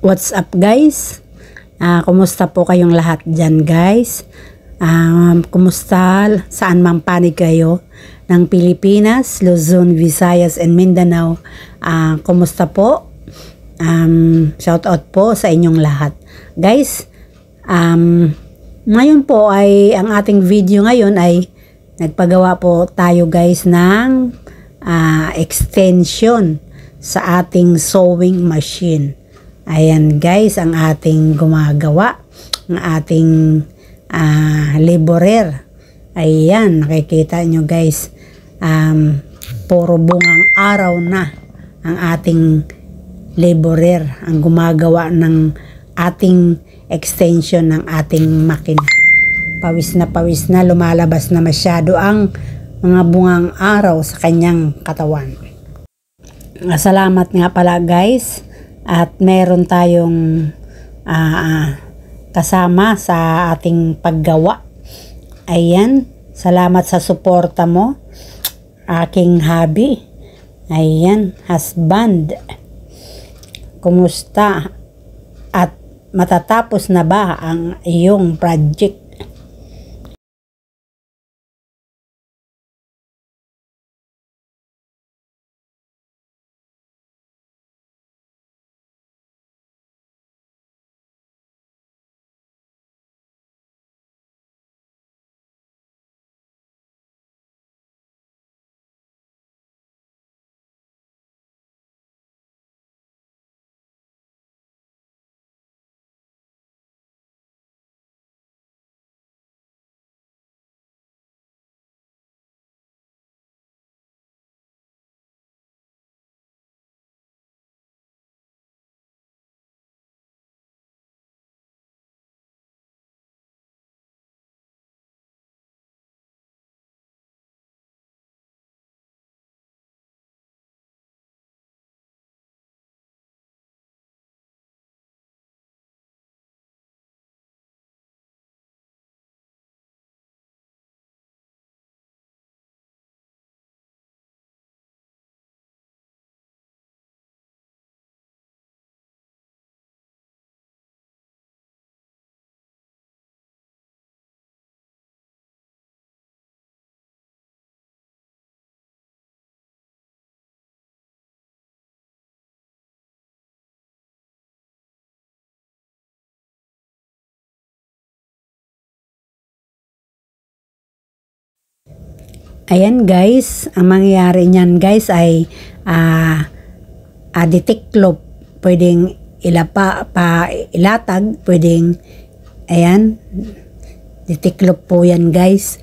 What's up guys? Kumusta po kayong lahat dyan guys? Kumusta saan mang panig kayo ng Pilipinas, Luzon, Visayas, and Mindanao? Kumusta po? Shout out po sa inyong lahat. Guys, ngayon po ay ang ating video ngayon ay nagpagawa po tayo guys ng extension sa ating sewing machine. Ayan guys, ang ating gumagawa, ang ating laborer. Ayan, nakikita nyo guys, puro bungang araw na ang ating laborer, ang gumagawa ng ating extension ng ating makina. Pawis na, lumalabas na masyado ang mga bungang araw sa kanyang katawan. Salamat nga pala guys. At meron tayong kasama sa ating paggawa. Ayan, salamat sa suporta mo, aking hubby. Ayan, husband. Kumusta? At matatapos na ba ang iyong project? Ayan guys, ang mangyayari niyan guys ay ditiklop, pwedeng ilatag, pwedeng ayan, ditiklop po yan guys.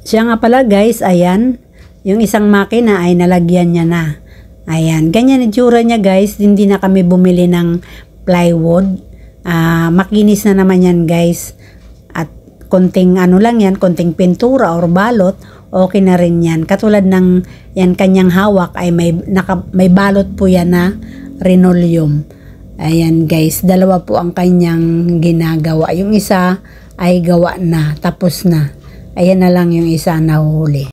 Siya nga pala guys, ayan, yung isang makina ay nalagyan niya na. Ayan, ganyan itsura niya guys, hindi na kami bumili ng plywood. Makinis na naman yan guys. At konting ano lang yan, konting pintura or balot, okay na rin yan. Katulad ng yan kanyang hawak ay may balot po yan na linoleum. Ayan guys, dalawa po ang kanyang ginagawa. Yung isa ay gawa na, tapos na. Ayan na lang yung isa na huli.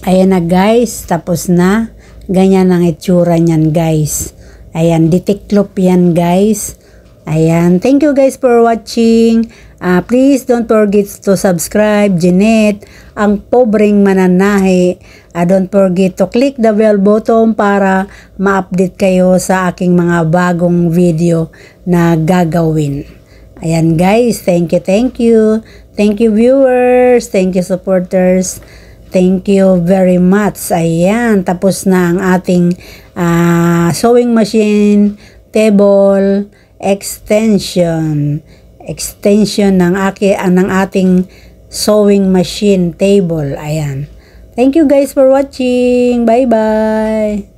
Ayan na guys, tapos na. Ganyan ang itsura niyan guys. Ayan, ditiklop yan guys. Ayan, thank you guys for watching. Please don't forget to subscribe. Jeanette, ang pobreng mananahi. Don't forget to click the bell button para ma-update kayo sa aking mga bagong video na gagawin. Ayan guys, thank you, thank you. Thank you viewers, thank you supporters. Thank you very much. Ayan, tapos na ang ating sewing machine, table, extension ng ating sewing machine table. Ayan. Thank you guys for watching. Bye bye.